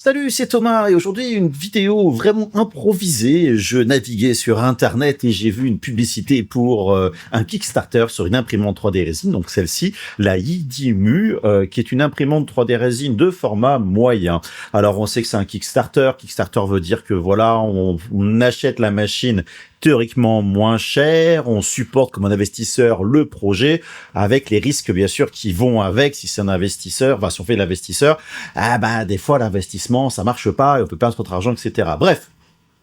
Salut, c'est Thomas et aujourd'hui une vidéo vraiment improvisée. Je naviguais sur internet et j'ai vu une publicité pour un Kickstarter sur une imprimante 3D résine, donc celle-ci, la Yidimu, qui est une imprimante 3D résine de format moyen. Alors on sait que c'est un Kickstarter. Kickstarter veut dire que voilà, on achète la machine théoriquement moins cher, on supporte comme un investisseur le projet avec les risques bien sûr qui vont avec. Si c'est un investisseur, si on fait l'investisseur, des fois l'investissement ça marche pas et on peut perdre notre argent, etc. Bref,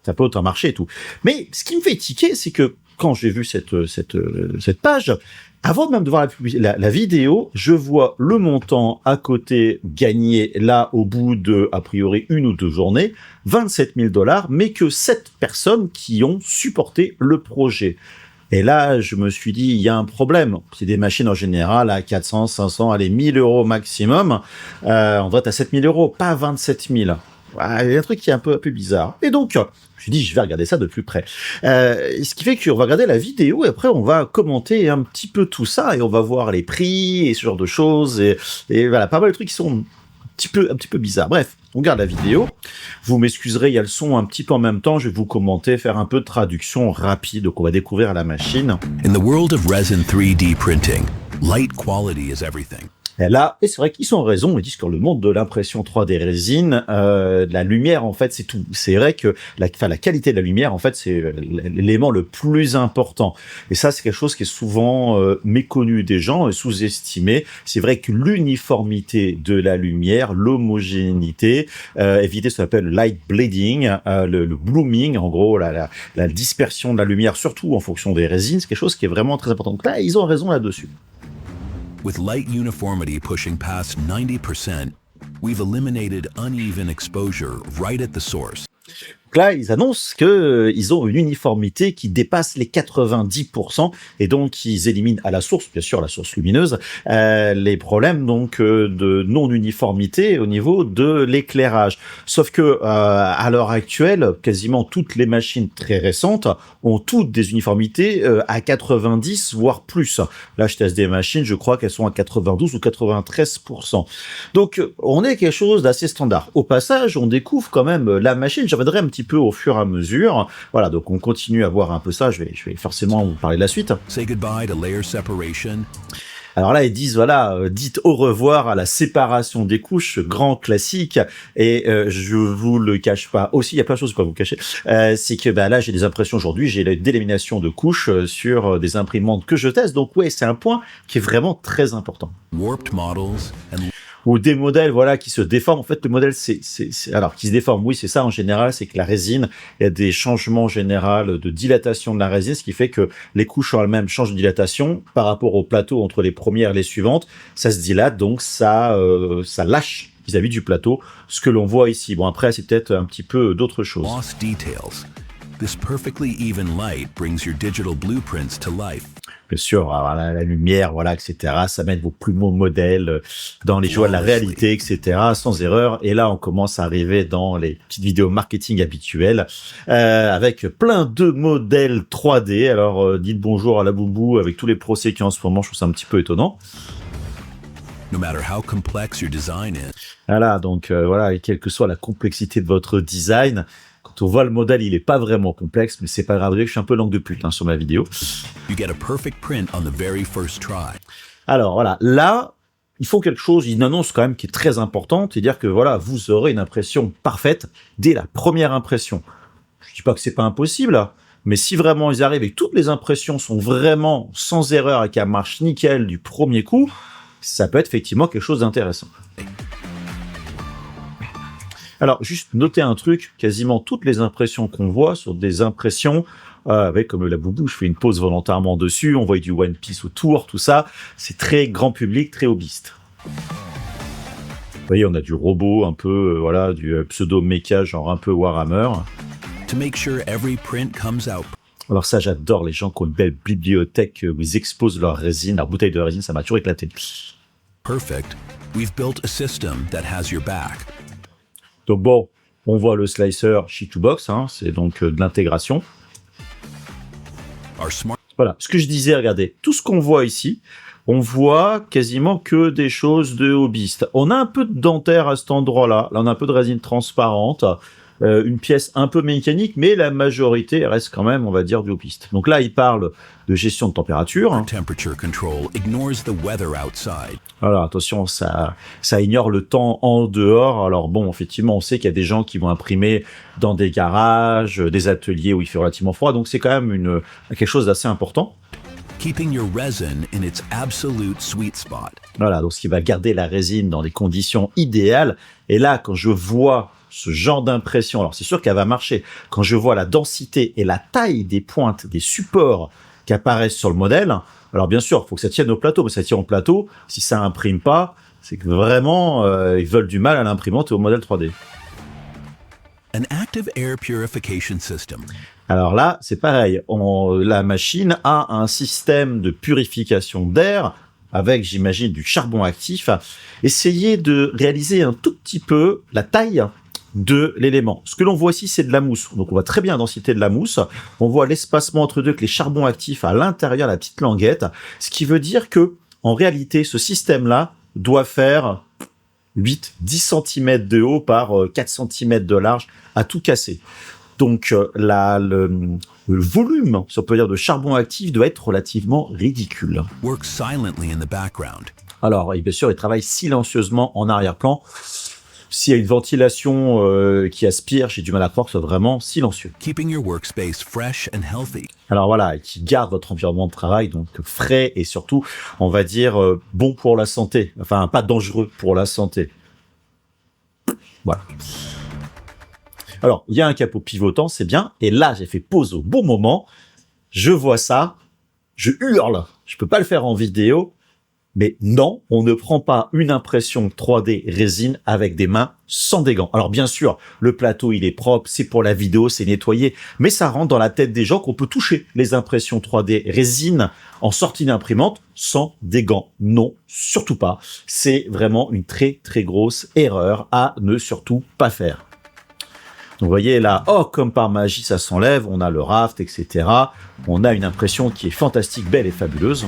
ça peut autant marcher et tout. Mais ce qui me fait tiquer, c'est que quand j'ai vu cette page, avant même de voir la vidéo, je vois le montant à côté gagné là au bout de, a priori, 1 ou 2 journées, 27 000 $, mais que 7 personnes qui ont supporté le projet. Et là, je me suis dit, il y a un problème. C'est des machines en général à 400, 500, allez, 1000 € maximum. On doit être à 7 000 €, pas 27 000. Il y a un truc qui est un peu bizarre. Et donc, je me suis dit, je vais regarder ça de plus près. Ce qui fait qu'on va regarder la vidéo et après, on va commenter un petit peu tout ça et on va voir les prix et ce genre de choses. Et voilà, pas mal de trucs qui sont un petit peu bizarres. Bref, on regarde la vidéo. Vous m'excuserez, il y a le son un petit peu en même temps. Je vais vous commenter, faire un peu de traduction rapide. Donc, on va découvrir la machine. In the world of resin 3D printing, light quality is everything. Et là, et c'est vrai qu'ils ont raison, ils disent que dans le monde de l'impression 3D résine, la lumière, en fait, c'est tout. C'est vrai que la qualité de la lumière, en fait, c'est l'élément le plus important. Et ça, c'est quelque chose qui est souvent méconnu des gens et sous-estimé. C'est vrai que l'uniformité de la lumière, l'homogénéité, éviter ce qu'on appelle le light bleeding, le blooming, en gros, la dispersion de la lumière, surtout en fonction des résines, c'est quelque chose qui est vraiment très important. Donc là, ils ont raison là-dessus. With light uniformity pushing past 90%, we've eliminated uneven exposure right at the source. Donc là, ils annoncent qu'ils ont une uniformité qui dépasse les 90% et donc ils éliminent à la source, bien sûr la source lumineuse, les problèmes donc de non-uniformité au niveau de l'éclairage. Sauf que à l'heure actuelle, quasiment toutes les machines très récentes ont toutes des uniformités à 90 voire plus. Là, je teste des machines, je crois qu'elles sont à 92 ou 93%. Donc on est quelque chose d'assez standard. Au passage, on découvre quand même la machine. J'en reviendrai un petit peu au fur et à mesure. Voilà, donc on continue à voir un peu ça. Je vais forcément vous parler de la suite. Say goodbye to layer separation. Alors là, ils disent, voilà, dites au revoir à la séparation des couches, grand classique. Et je vous le cache pas. Aussi, il y a plein de choses pour vous cacher. C'est que là, j'ai des impressions aujourd'hui, j'ai la délamination de couches sur des imprimantes que je teste. Donc ouais, c'est un point qui est vraiment très important. Warped models and Ou des modèles, voilà, qui se déforment. En fait, le modèle, alors, qui se déforme, oui, c'est ça, en général, c'est que la résine, il y a des changements généraux de dilatation de la résine, ce qui fait que les couches en elles-mêmes changent de dilatation par rapport au plateau entre les premières et les suivantes. Ça se dilate, donc ça lâche vis-à-vis du plateau, ce que l'on voit ici. Bon, après, c'est peut-être un petit peu d'autres choses. lost details. This perfectly even light brings your digital blueprints to life. Bien sûr, la lumière, voilà, etc. Ça met vos plus beaux modèles dans les joies de la réalité, etc. Sans erreur. Et là, on commence à arriver dans les petites vidéos marketing habituelles avec plein de modèles 3D. Alors, dites bonjour à la boubou avec tous les procès qu'il y a en ce moment. Je trouve ça un petit peu étonnant. No matter how complex your design is, Voilà, donc voilà, quelle que soit la complexité de votre design, quand on voit le modèle, il est pas vraiment complexe, mais c'est pas grave. Vous voyez que je suis un peu langue de pute sur ma vidéo. you get a perfect print on the very first try. Alors voilà, là, ils font quelque chose, une annonce quand même qui est très importante, c'est-à-dire que voilà, vous aurez une impression parfaite dès la première impression. Je dis pas que c'est pas impossible, mais si vraiment ils arrivent et que toutes les impressions sont vraiment sans erreur et qu'elles marchent nickel du premier coup, ça peut être effectivement quelque chose d'intéressant. Alors, juste noter un truc, quasiment toutes les impressions qu'on voit sont des impressions avec, comme la boubou, je fais une pause volontairement dessus, on voit du One Piece autour, tout ça, c'est très grand public, très hobbyiste. Vous voyez, on a du robot, un peu, voilà, du pseudo-mecha, genre un peu Warhammer. To make sure every print comes out Alors ça, j'adore les gens qui ont une belle bibliothèque où ils exposent leur résine, leur bouteille de résine, ça m'a toujours éclaté. perfect, we've built a system that has your back. Donc bon, on voit le slicer Sheet2Box, c'est donc de l'intégration. Our smart Voilà, ce que je disais, regardez, tout ce qu'on voit ici, on voit quasiment que des choses de hobbyistes. On a un peu de dentaire à cet endroit-là. Là, on a un peu de résine transparente. Une pièce un peu mécanique, mais la majorité reste quand même, on va dire, du hobbyiste. Donc là, il parle de gestion de température. Temperature control ignores the weather outside. Alors attention, ça ignore le temps en dehors. Alors bon, effectivement, on sait qu'il y a des gens qui vont imprimer dans des garages, des ateliers où il fait relativement froid, donc c'est quand même quelque chose d'assez important. Keeping your resin in its absolute sweet spot. Voilà, donc ce qui va garder la résine dans des conditions idéales. Et là, quand je vois ce genre d'impression, alors c'est sûr qu'elle va marcher. Quand je vois la densité et la taille des pointes, des supports qui apparaissent sur le modèle, alors bien sûr, il faut que ça tienne au plateau, mais ça tient au plateau. Si ça imprime pas, c'est que vraiment, ils veulent du mal à l'imprimante et au modèle 3D. An active air purification system. Alors là, c'est pareil. La machine a un système de purification d'air avec, j'imagine, du charbon actif. Essayez de réaliser un tout petit peu la taille de l'élément. Ce que l'on voit ici, c'est de la mousse. Donc, on voit très bien la densité de la mousse. On voit l'espacement entre deux avec les charbons actifs à l'intérieur, la petite languette. Ce qui veut dire que, en réalité, ce système-là doit faire 8-10 cm de haut par 4 cm de large à tout casser. Donc, le volume, si on peut dire, de charbon actif doit être relativement ridicule. Work silently in the background. Alors, et bien sûr, il travaille silencieusement en arrière-plan. S'il y a une ventilation qui aspire, j'ai du mal à croire que ce soit vraiment silencieux. Keeping your workspace fresh and healthy. Alors voilà, qui garde votre environnement de travail donc frais et surtout, on va dire, bon pour la santé. Enfin, pas dangereux pour la santé. Voilà. Alors, il y a un capot pivotant, c'est bien. Et là, j'ai fait pause au bon moment. Je vois ça, je hurle. Je peux pas le faire en vidéo. Mais non, on ne prend pas une impression 3D résine avec des mains sans des gants. Alors bien sûr, le plateau il est propre, c'est pour la vidéo, c'est nettoyé, mais ça rentre dans la tête des gens qu'on peut toucher les impressions 3D résine en sortie d'imprimante sans des gants. Non, surtout pas. C'est vraiment une très très grosse erreur à ne surtout pas faire. Donc vous voyez là, comme par magie ça s'enlève, on a le raft, etc. On a une impression qui est fantastique, belle et fabuleuse.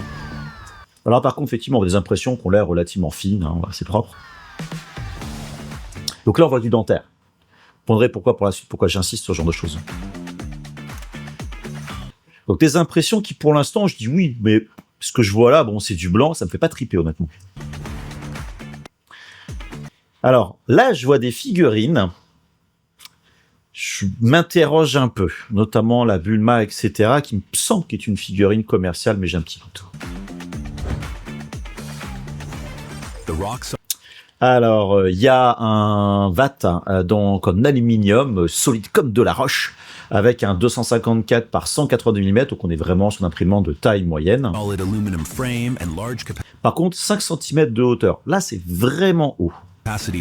Alors par contre, effectivement, on a des impressions qui ont l'air relativement fines, c'est propre. Donc là, on voit du dentaire. Vous comprendrez pourquoi j'insiste sur ce genre de choses. Donc des impressions qui, pour l'instant, je dis oui, mais ce que je vois là, bon, c'est du blanc, ça me fait pas triper, honnêtement. Alors là, je vois des figurines. Je m'interroge un peu, notamment la Bulma, etc., qui me semble qu'est une figurine commerciale, mais j'ai un petit doute. Alors, il y a un vat en aluminium solide comme de la roche, avec un 254 par 182 mm, donc on est vraiment sur une imprimante de taille moyenne. Par contre, 5 cm de hauteur. Là, c'est vraiment haut.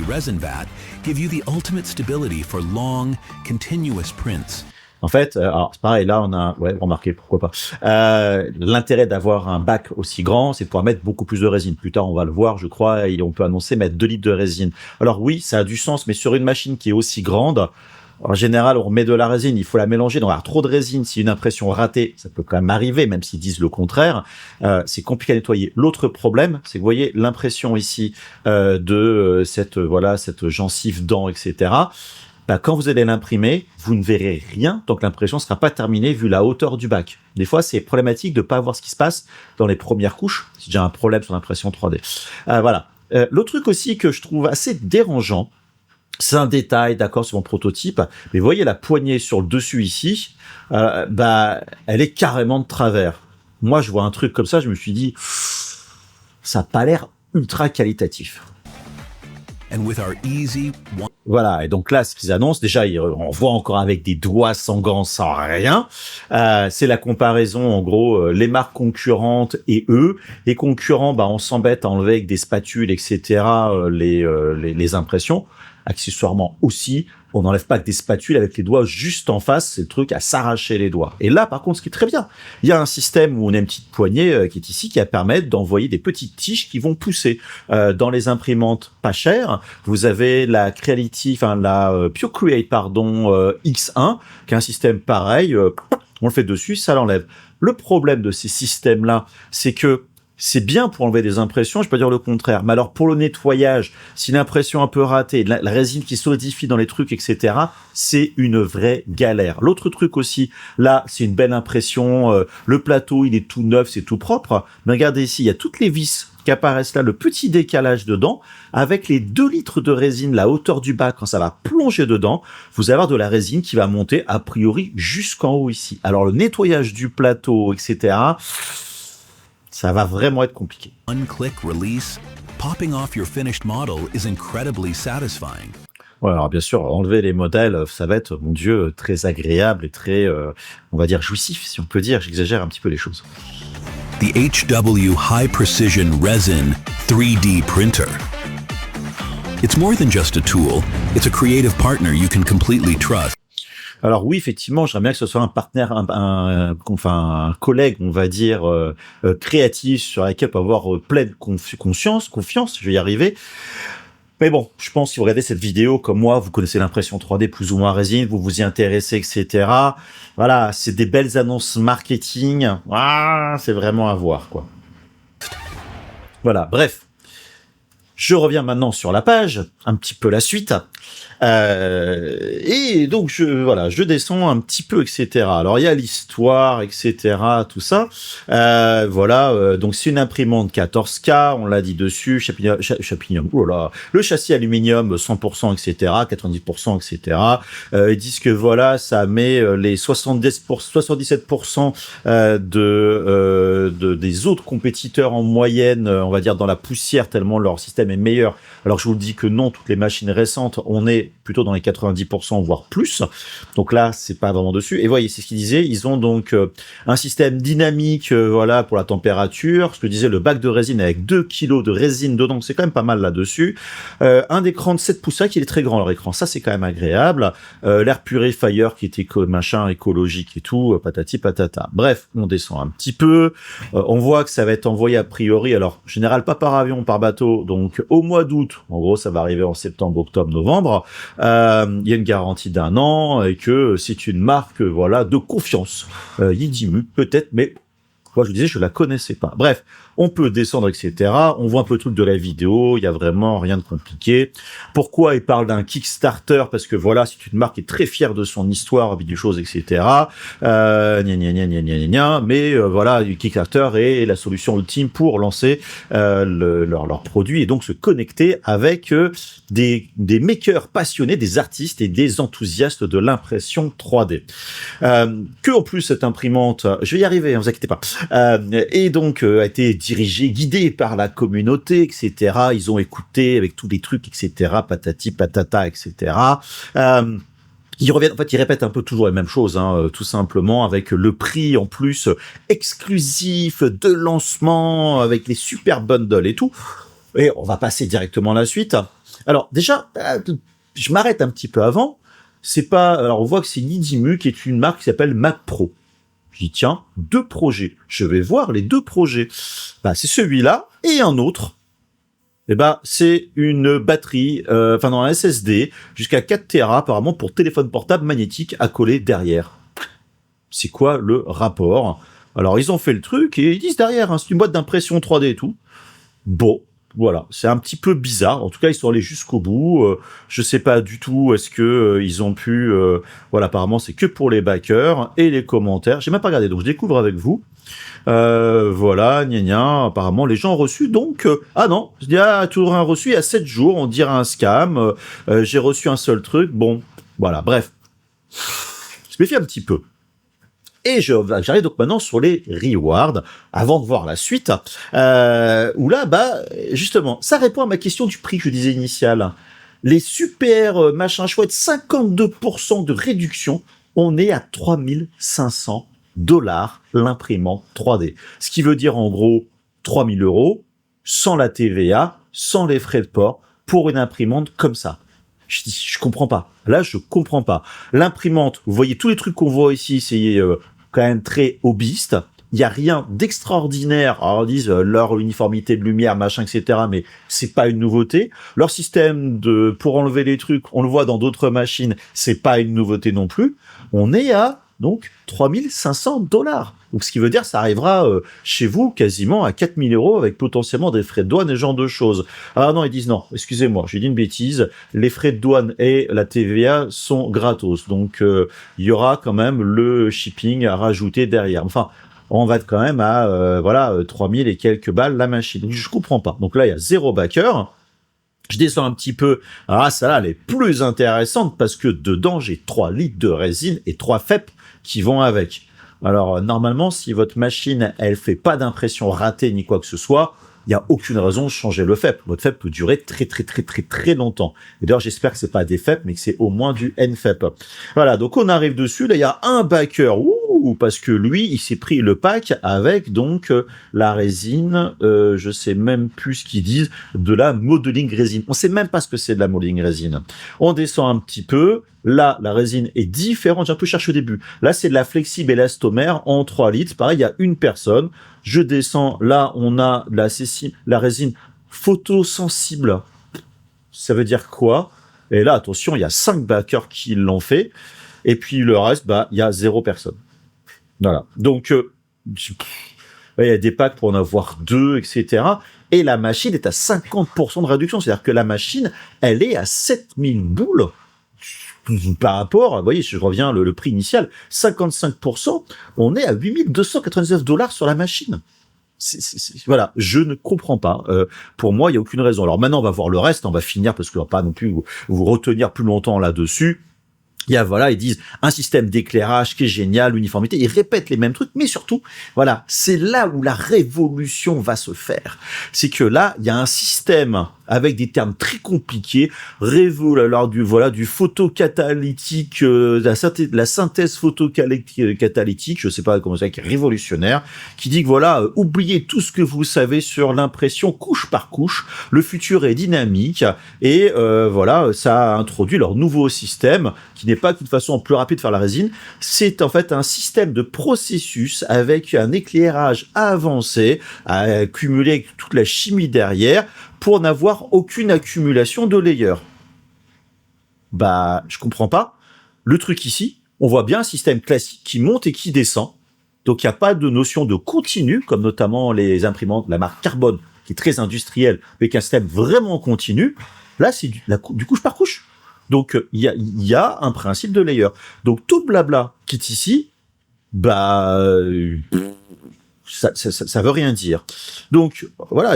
Resin vat give you the ultimate stability for long, continuous prints. En fait, alors c'est pareil, là on a, remarquez, pourquoi pas. L'intérêt d'avoir un bac aussi grand, c'est de pouvoir mettre beaucoup plus de résine. Plus tard, on va le voir, je crois, et on peut annoncer mettre 2 litres de résine. Alors oui, ça a du sens, mais sur une machine qui est aussi grande, en général, on met de la résine, il faut la mélanger. Donc, avoir trop de résine, si une impression ratée, ça peut quand même arriver, même s'ils disent le contraire, c'est compliqué à nettoyer. L'autre problème, c'est que vous voyez l'impression ici de cette gencive dent, etc. Quand vous allez l'imprimer, vous ne verrez rien tant que l'impression ne sera pas terminée vu la hauteur du bac. Des fois, c'est problématique de ne pas voir ce qui se passe dans les premières couches. C'est déjà un problème sur l'impression 3D. Voilà. L'autre truc aussi que je trouve assez dérangeant, c'est un détail, d'accord, sur mon prototype, mais vous voyez la poignée sur le dessus ici, elle est carrément de travers. Moi, je vois un truc comme ça, je me suis dit, ça n'a pas l'air ultra qualitatif. Voilà, et donc là, ce qu'ils annoncent, déjà, on voit encore avec des doigts sanglants sans rien. C'est la comparaison, en gros, les marques concurrentes et eux. Les concurrents, on s'embête à enlever avec des spatules, etc., les impressions. Accessoirement aussi, on n'enlève pas que des spatules avec les doigts juste en face, c'est le truc à s'arracher les doigts. Et là, par contre, ce qui est très bien, il y a un système où on a une petite poignée qui est ici, qui va permettre d'envoyer des petites tiges qui vont pousser. Dans les imprimantes pas chères, vous avez la Procreate, X1, qui est un système pareil, on le fait dessus, ça l'enlève. Le problème de ces systèmes-là, c'est que c'est bien pour enlever des impressions, je peux pas dire le contraire. Mais alors pour le nettoyage, si l'impression un peu ratée, la résine qui solidifie dans les trucs, etc., c'est une vraie galère. L'autre truc aussi, là, c'est une belle impression. Le plateau, il est tout neuf, c'est tout propre. Mais regardez ici, il y a toutes les vis qui apparaissent là, le petit décalage dedans, avec les 2 litres de résine, la hauteur du bas, quand ça va plonger dedans, vous allez avoir de la résine qui va monter, a priori, jusqu'en haut ici. Alors le nettoyage du plateau, etc., ça va vraiment être compliqué. One click release, popping off your finished model is incredibly satisfying. Ouais, alors bien sûr, enlever les modèles, ça va être, mon Dieu, très agréable et très, on va dire, jouissif, si on peut dire. J'exagère un petit peu les choses. The HW High Precision Resin 3D Printer. It's more than just a tool, it's a creative partner you can completely trust. Alors oui, effectivement, j'aimerais bien que ce soit un partenaire, un collègue, on va dire, créatif, sur lequel on peut avoir pleine confiance, je vais y arriver. Mais bon, je pense si vous regardez cette vidéo, comme moi, vous connaissez l'impression 3D plus ou moins résine, vous vous y intéressez, etc. Voilà, c'est des belles annonces marketing. Ah, c'est vraiment à voir, quoi. Voilà, bref. Je reviens maintenant sur la page, un petit peu la suite. Et donc je descends un petit peu, etc. Alors il y a l'histoire, etc. Tout ça. Donc c'est une imprimante 14K, on l'a dit dessus, champignon, oh là, le châssis aluminium 100%, etc. 90%, etc. Ils disent que voilà, ça met les 77% des autres compétiteurs en moyenne, on va dire dans la poussière, tellement leur système est meilleur. Alors je vous le dis que non, toutes les machines récentes, on est plutôt dans les 90%, voire plus. Donc là, c'est pas vraiment dessus. Et voyez, c'est ce qu'ils disaient. Ils ont donc un système dynamique, voilà, pour la température. Ce que disait le bac de résine avec 2 kilos de résine dedans. C'est quand même pas mal là-dessus. Un écran de 7 pouces, il est très grand leur écran. Ça, c'est quand même agréable. L'air purifier qui était machin écologique et tout, patati patata. Bref, on descend un petit peu. On voit que ça va être envoyé a priori. Alors, en général, pas par avion, par bateau. Donc, au mois d'août. En gros, ça va arriver en septembre, octobre, novembre. Il y a une garantie d'1 an et que c'est une marque, voilà, de confiance. Yidimu, peut-être, mais moi, je vous disais, je la connaissais pas. Bref, on peut descendre, etc. On voit un peu le truc de la vidéo. Il y a vraiment rien de compliqué. Pourquoi il parle d'un Kickstarter? Parce que voilà, c'est une marque qui est très fière de son histoire, des choses, etc. Mais voilà, Kickstarter est la solution ultime pour lancer leurs produits et donc se connecter avec des makers passionnés, des artistes et des enthousiastes de l'impression 3D. Que en plus cette imprimante, je vais y arriver, ne vous inquiétez pas. Et donc a été dirigé, guidé par la communauté, etc. Ils ont écouté avec tous les trucs, etc. Patati, patata, etc. Ils reviennent, en fait, ils répètent un peu toujours les mêmes choses, tout simplement, avec le prix en plus exclusif de lancement, avec les super bundles et tout. Et on va passer directement à la suite. Alors déjà, je m'arrête un petit peu avant. C'est pas, alors on voit que c'est Yidimu qui est une marque qui s'appelle Mac Pro. Je dis tiens, 2 projets. Je vais voir les 2 projets. C'est celui-là et un autre. C'est une batterie, dans un SSD jusqu'à 4 Tera apparemment pour téléphone portable magnétique à coller derrière. C'est quoi le rapport? Alors ils ont fait le truc et ils disent derrière, c'est une boîte d'impression 3D et tout. Bon. Voilà, c'est un petit peu bizarre. En tout cas, ils sont allés jusqu'au bout. Je sais pas du tout est-ce que ils ont pu. Voilà, apparemment, c'est que pour les backers et les commentaires. J'ai même pas regardé, donc je découvre avec vous. Voilà, apparemment, les gens ont reçu. Donc, non, je dis toujours un reçu il y a 7 jours. On dirait un scam. J'ai reçu un seul truc. Bon, voilà, bref. Je me méfie un petit peu. Et j'arrive donc maintenant sur les rewards, avant de voir la suite, où là, justement, ça répond à ma question du prix que je disais initial. Les super machins chouettes, 52% de réduction, on est à 3500 $ l'imprimante 3D. Ce qui veut dire en gros 3000 €, sans la TVA, sans les frais de port, pour une imprimante comme ça. Je dis, je comprends pas. Là, je comprends pas. L'imprimante, vous voyez tous les trucs qu'on voit ici, c'est quand même très hobbyiste. Il y a rien d'extraordinaire. Alors, ils disent leur uniformité de lumière, machin, etc. Mais c'est pas une nouveauté. Leur système pour enlever les trucs, on le voit dans d'autres machines, c'est pas une nouveauté non plus. On est à donc 3 500 $. Donc, ce qui veut dire, ça arrivera chez vous quasiment à 4 000 € avec potentiellement des frais de douane et ce genre de choses. Ah non, ils disent non, excusez-moi, j'ai dit une bêtise, les frais de douane et la TVA sont gratos. Donc, il y aura quand même le shipping à rajouter derrière. Enfin, on va quand même à 3000 et quelques balles la machine. Donc, je comprends pas. Donc là, il y a 0 backer. Je descends un petit peu. Alors ça là, elle est plus intéressante parce que dedans, j'ai 3 litres de résine et 3 FEP qui vont avec. Alors, normalement, si votre machine, elle fait pas d'impression ratée ni quoi que ce soit, il y a aucune raison de changer le FEP. Votre FEP peut durer très longtemps. Et d'ailleurs, j'espère que c'est pas des FEP, mais que c'est au moins du NFEP. Voilà. Donc, on arrive dessus. Là, il y a un backer. Parce que lui, il s'est pris le pack avec donc la résine, je sais même plus ce qu'ils disent, de la modeling résine. On sait même pas ce que c'est de la modeling résine. On descend un petit peu. Là, la résine est différente. J'ai un peu cherché au début. Là, c'est de la flexible élastomère en 3 litres. Pareil, il y a une personne. Je descends. Là, on a la résine photosensible. Ça veut dire quoi? Et là, attention, il y a 5 backers qui l'ont fait. Et puis le reste, il y a 0 personne. Voilà. Donc, il y a des packs pour en avoir 2, etc. Et la machine est à 50% de réduction. C'est-à-dire que la machine, elle est à 7000 boules par rapport, vous voyez, je reviens, le prix initial, 55%, on est à 8299 $ sur la machine. Voilà, je ne comprends pas. Pour moi, il n'y a aucune raison. Alors maintenant, on va voir le reste. On va finir parce qu'on va pas non plus vous retenir plus longtemps là-dessus. Il y a, ils disent un système d'éclairage qui est génial, l'uniformité. Ils répètent les mêmes trucs, mais surtout, c'est là où la révolution va se faire. C'est que là, il y a un système avec des termes très compliqués, du photocatalytique, la synthèse photocatalytique, je sais pas comment c'est, qui est révolutionnaire, qui dit que oubliez tout ce que vous savez sur l'impression couche par couche, le futur est dynamique, et ça a introduit leur nouveau système, qui n'est pas de toute façon plus rapide de faire la résine, c'est en fait un système de processus avec un éclairage avancé, à accumuler avec toute la chimie derrière, pour n'avoir aucune accumulation de layers. Je comprends pas. Le truc ici, on voit bien un système classique qui monte et qui descend. Donc, il n'y a pas de notion de continu, comme notamment les imprimantes, la marque Carbone, qui est très industrielle, avec un système vraiment continu. Là, c'est du couche par couche. Donc, il y a un principe de layer. Donc, tout le blabla qui est ici, ça veut rien dire. Donc,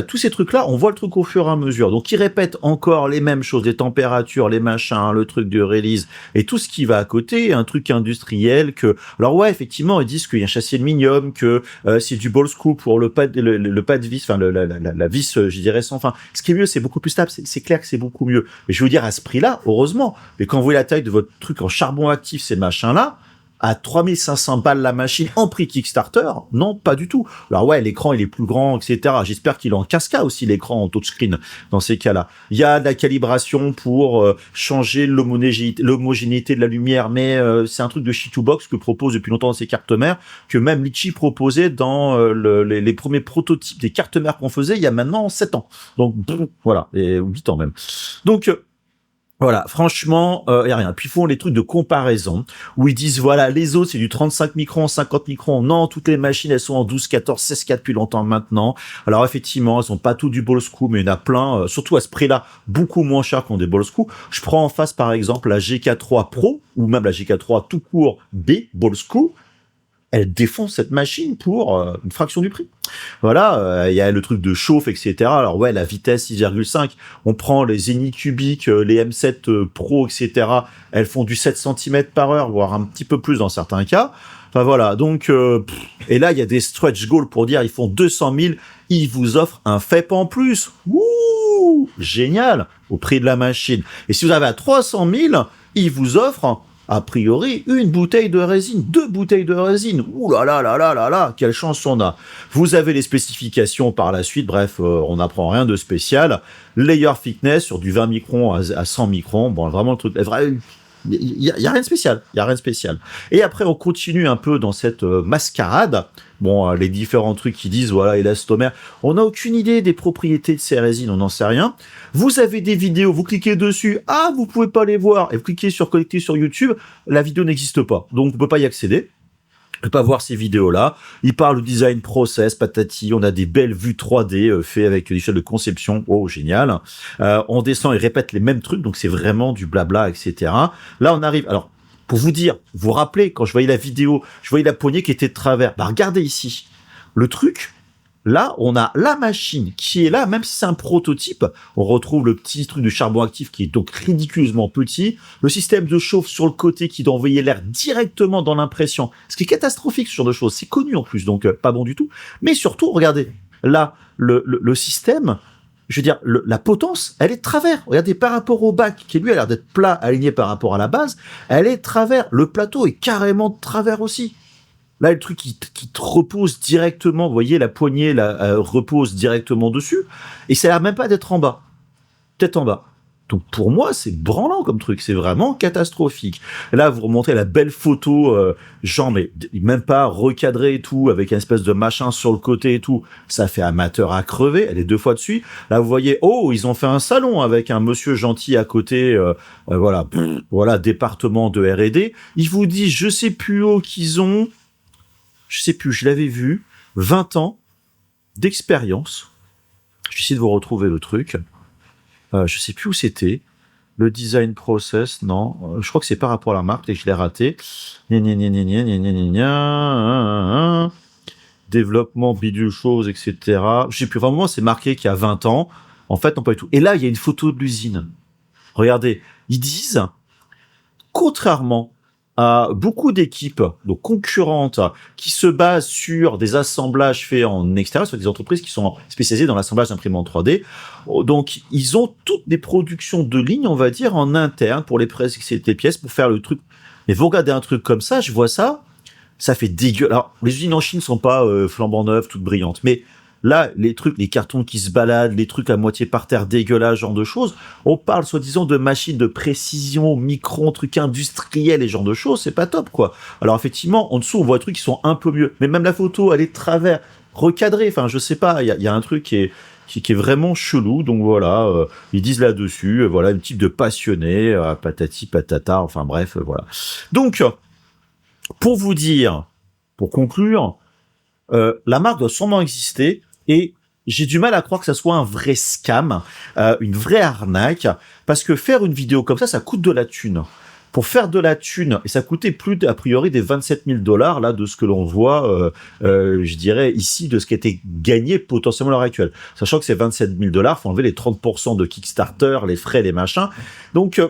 tous ces trucs-là, on voit le truc au fur et à mesure. Donc, ils répètent encore les mêmes choses, les températures, les machins, le truc de release, et tout ce qui va à côté, un truc industriel alors effectivement, ils disent qu'il y a un châssis aluminium, que c'est du ball screw pour le pas de vis, la vis, je dirais sans fin. Ce qui est mieux, c'est beaucoup plus stable, c'est clair que c'est beaucoup mieux. Mais je veux dire, à ce prix-là, heureusement. Mais quand vous voyez la taille de votre truc en charbon actif, ces machins-là, à 3500 $ la machine en prix Kickstarter, non, pas du tout. Alors l'écran il est plus grand, etc. J'espère qu'il est en 4K aussi, l'écran en touchscreen dans ces cas-là. Il y a de la calibration pour changer l'homogénéité de la lumière, mais c'est un truc de Shittobox que propose depuis longtemps dans ses cartes mères, que même Litchi proposait dans les premiers prototypes des cartes mères qu'on faisait il y a maintenant 7 ans. Donc et 8 ans même. Donc franchement, y a rien. Puis ils font les trucs de comparaison, où ils disent, les autres, c'est du 35 microns, 50 microns. Non, toutes les machines, elles sont en 12, 14, 16, 4 depuis longtemps maintenant. Alors, effectivement, elles sont pas toutes du ball screw, mais il y en a plein, surtout à ce prix-là, beaucoup moins cher qu'ont des ball screw. Je prends en face, par exemple, la GK3 Pro, ou même la GK3 tout court B, ball screw. Elle défonce cette machine pour une fraction du prix. Il y a le truc de chauffe, etc. Alors la vitesse 6,5, on prend les Anycubic, les M7 Pro, etc. Elles font du 7 cm/h, voire un petit peu plus dans certains cas. Donc, et là, il y a des stretch goals pour dire, ils font 200 000, ils vous offrent un FEP en plus. Ouh, génial, au prix de la machine. Et si vous avez à 300 000, ils vous offrent a priori, 1 bouteille de résine, 2 bouteilles de résine. Ouh là là là là là là, quelle chance on a. Vous avez les spécifications par la suite, bref, on n'apprend rien de spécial. Layer thickness sur du 20 microns à 100 microns, vraiment le truc... y a rien de spécial. Il y a rien de spécial. Et après, on continue un peu dans cette mascarade. Bon, les différents trucs qui disent, voilà, élastomère. On n'a aucune idée des propriétés de ces résines, on n'en sait rien. Vous avez des vidéos, vous cliquez dessus, ah, vous pouvez pas les voir, et vous cliquez sur connecter sur YouTube, la vidéo n'existe pas. Donc, on peut pas y accéder. On peut pas voir ces vidéos-là. Il parle du design process, patati. On a des belles vues 3D fait avec des choses de conception. Oh, génial. On descend et répète les mêmes trucs. Donc, c'est vraiment du blabla, etc. Là, on arrive. Alors, pour vous dire, vous vous rappelez, quand je voyais la vidéo, je voyais la poignée qui était de travers. Bah, regardez ici. Le truc, là, on a la machine qui est là, même si c'est un prototype. On retrouve le petit truc de charbon actif qui est donc ridiculeusement petit. Le système de chauffe sur le côté qui doit envoyer l'air directement dans l'impression. Ce qui est catastrophique, ce genre de choses. C'est connu en plus, donc pas bon du tout. Mais surtout, regardez, là, le système, je veux dire, la potence, elle est de travers. Regardez, par rapport au bac, qui lui a l'air d'être plat, aligné par rapport à la base, elle est de travers. Le plateau est carrément de travers aussi. Là, le truc qui te repose directement, vous voyez, la poignée repose directement dessus, et ça a l'air même pas d'être en bas. Peut-être en bas. Donc pour moi, c'est branlant comme truc, c'est vraiment catastrophique. Et là, vous remontez la belle photo, genre, mais même pas recadré et tout, avec une espèce de machin sur le côté et tout. Ça fait amateur à crever, elle est 2 fois dessus. Là, vous voyez, oh, ils ont fait un salon avec un monsieur gentil à côté, voilà, département de R&D. Ils vous disent, je sais plus où qu'ils ont... Je sais plus, je l'avais vu, 20 ans d'expérience. Je vais essayer de vous retrouver le truc. Je sais plus où c'était. Le design process, non. Je crois que c'est par rapport à la marque, et je l'ai raté. Développement, bidule chose, etc. Je sais plus, vraiment, c'est marqué qu'il y a 20 ans. En fait, non, pas du tout. Et là, il y a une photo de l'usine. Regardez, ils disent, contrairement à beaucoup d'équipes donc concurrentes qui se basent sur des assemblages faits en extérieur, sur des entreprises qui sont spécialisées dans l'assemblage d'imprimantes 3D. Donc, ils ont toutes des productions de lignes, on va dire, en interne pour les pièces, pour faire le truc. Mais vous regardez un truc comme ça, je vois ça, ça fait dégueu. Alors, les usines en Chine sont pas flambant neuves, toutes brillantes, mais là, les trucs, les cartons qui se baladent, les trucs à moitié par terre, dégueulasses, genre de choses, on parle soi-disant de machines de précision, micron, trucs industriels et genre de choses, c'est pas top, quoi. Alors effectivement, en dessous, on voit des trucs qui sont un peu mieux. Mais même la photo, elle est de travers, recadrée, enfin, je sais pas, il y a un truc qui est vraiment chelou, donc voilà, ils disent là-dessus, voilà, une type de passionné, patati patata, enfin bref, voilà. Donc, pour vous dire, pour conclure, la marque doit sûrement exister, et j'ai du mal à croire que ça soit un vrai scam, une vraie arnaque, parce que faire une vidéo comme ça coûte de la thune. Pour faire de la thune, et ça coûtait plus a priori des 27 000 $, là, de ce que l'on voit, je dirais, ici, de ce qui a été gagné potentiellement à l'heure actuelle. Sachant que c'est 27 000 $, faut enlever les 30% de Kickstarter, les frais, les machins. Donc,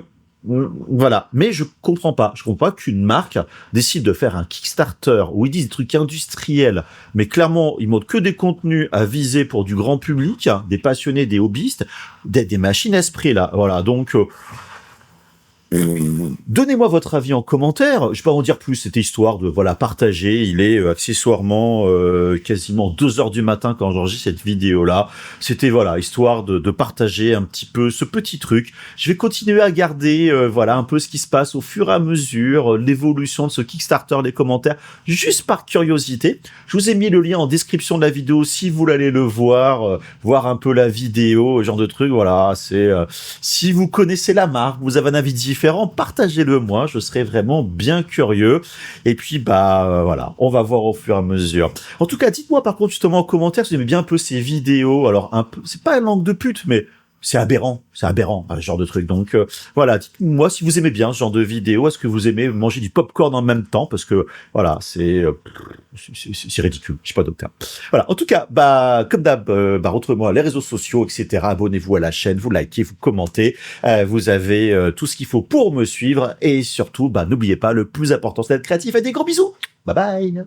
voilà. Mais je comprends pas qu'une marque décide de faire un Kickstarter où ils disent des trucs industriels, mais clairement, ils montrent que des contenus à viser pour du grand public, des passionnés, des hobbyistes, des machines à ce prix-là. Voilà. Donc, donnez-moi votre avis en commentaire. Je vais pas en dire plus. C'était histoire de partager. Il est accessoirement quasiment 2h du matin quand j'enregistre cette vidéo-là. C'était histoire de partager un petit peu ce petit truc. Je vais continuer à garder un peu ce qui se passe au fur et à mesure, l'évolution de ce Kickstarter, les commentaires, juste par curiosité. Je vous ai mis le lien en description de la vidéo si vous voulez aller le voir, voir un peu la vidéo, genre de truc. Voilà, c'est si vous connaissez la marque, vous avez un avis différent, partagez-le moi, je serais vraiment bien curieux. Et puis on va voir au fur et à mesure. En tout cas, dites-moi par contre justement en commentaire si vous aimez bien un peu ces vidéos. Alors un peu, c'est pas un langue de pute, mais c'est aberrant, ce genre de truc. Donc voilà, dites-moi si vous aimez bien ce genre de vidéo. Est-ce que vous aimez manger du popcorn en même temps? Parce que voilà, c'est ridicule. Je sais pas docteur. Voilà. En tout cas, comme d'hab, retrouvez-moi les réseaux sociaux, etc. Abonnez-vous à la chaîne, vous likez, vous commentez. Vous avez tout ce qu'il faut pour me suivre. Et surtout, n'oubliez pas, le plus important, c'est d'être créatif. Et des gros bisous. Bye bye.